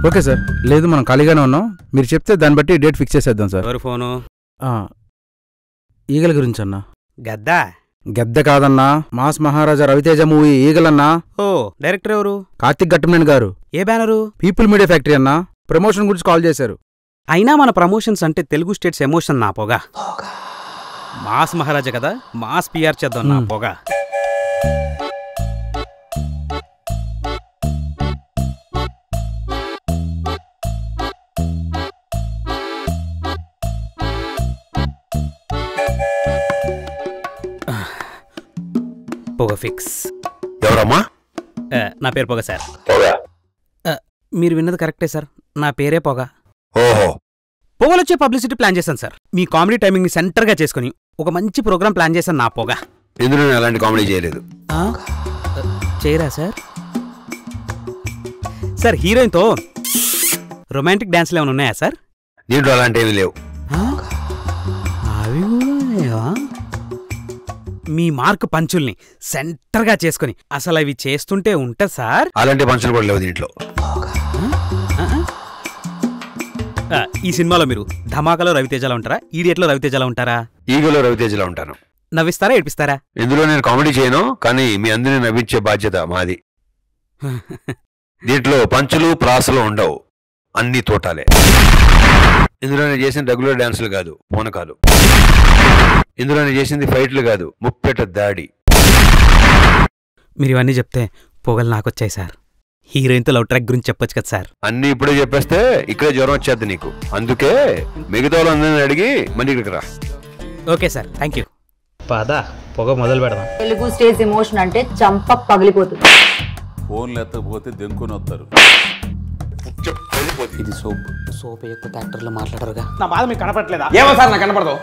Okay sir. లేదు మనం ఖాళీగానే ఉన్నాం, మీరు చెప్తే దాన్ని బట్టి డేట్ ఫిక్స్ చేసేద్దాం సార్. ఎవరు ఫోను? ఈగల గురించి అన్నా. గద్దా? గద్ద కాదన్నా, మాస్ మహారాజా రవితేజ మూవీ ఈగలన్నా. ఓ, డైరెక్టర్ ఎవరు? కార్తిక్ గట్టమనేని గారు. ఏ బ్యానరు? పీపుల్ మీడియా ఫ్యాక్టరీ అన్నా. ప్రమోషన్ గురించి కాల్ చేశారు. అయినా మన ప్రమోషన్స్ అంటే తెలుగు స్టేట్స్ ఎమోషన్ నా పొగ. మాస్ మహారాజా కదా, మాస్ పిఆర్ చేద్దాం నా పొగ. పొగ ఫిక్స్. ఎవరమ్మా? నా పేరు పొగ సార్. మీరు విన్నది కరెక్టే సార్, నా పేరే పొగ. ఓహో. పొగలొచ్చే పబ్లిసిటీ ప్లాన్ చేశాను సార్. మీ కామెడీ టైమింగ్ని సెంటర్గా చేసుకుని ఒక మంచి ప్రోగ్రామ్ ప్లాన్ చేశాను నా పొగ. ఇందులో నేను అలాంటి కామెడీ చేయలేదు. చేయరా సార్? సార్ హీరోయిన్తో రొమాంటిక్ డాన్స్లు ఏమైనా ఉన్నాయా సార్? దీంట్లో అలాంటివి లేవు. అవి కూడా మీ మార్క్ పంచుల్ని సెంటర్గా చేసుకుని అసలు అవి చేస్తుంటే ఉంటా సార్. అలాంటి పంచులు కూడా లేవు దీంట్లో. ఈ సినిమాలో మీరు ధమాకాలో రవితేజలో ఉంటారా, ఈడియట్లో రవితేజలో ఉంటారా? ఈగలో రవితేజలో ఉంటాను. నవ్విస్తారా, ఏడిపిస్తారా? ఇందులో నేను కామెడీ చేయను, కానీ మీ అందరినీ నవ్వించే బాధ్యత మాది. దీంట్లో పంచులు ప్రాసలు ఉండవు, అన్ని తోటాలే. ఇందులో నేను చేసిన రెగ్యులర్ డాన్సులు కాదు, పూనకాలు. ఇందులో నేను చేసింది ఫైట్లు కాదు, ముప్పెట దాడి. మీరు ఇవన్నీ చెప్తే పొగలు నాకొచ్చాయి సార్. హీరోయిన్తో లవ్ ట్రాక్ గురించి చెప్పొచ్చు కదా సార్. అన్ని ఇప్పుడే చెప్పేస్తే ఇక్కడే జ్వరం వచ్చేద్ది నీకు. అందుకే మిగతా వాళ్ళందరినీ అడిగి మళ్ళీ ఇక్కడికి రా. Okay sir, thank you. పదా పొగ మొదలు పెడదాం. తెలుగు స్టేజ్ ఎమోషన్ అంటే చంప పగిలిపోతుంది. ఫోన్లు ఎత్తకపోతే దెంకొని వస్తారు. ఇది సోప్. సోప్ ఎక్కువ యాక్టర్లు మాట్లాడరుగా. నా బాధ మీకు కనపడలేదా? ఏమో సార్ నాకు కనపడదు.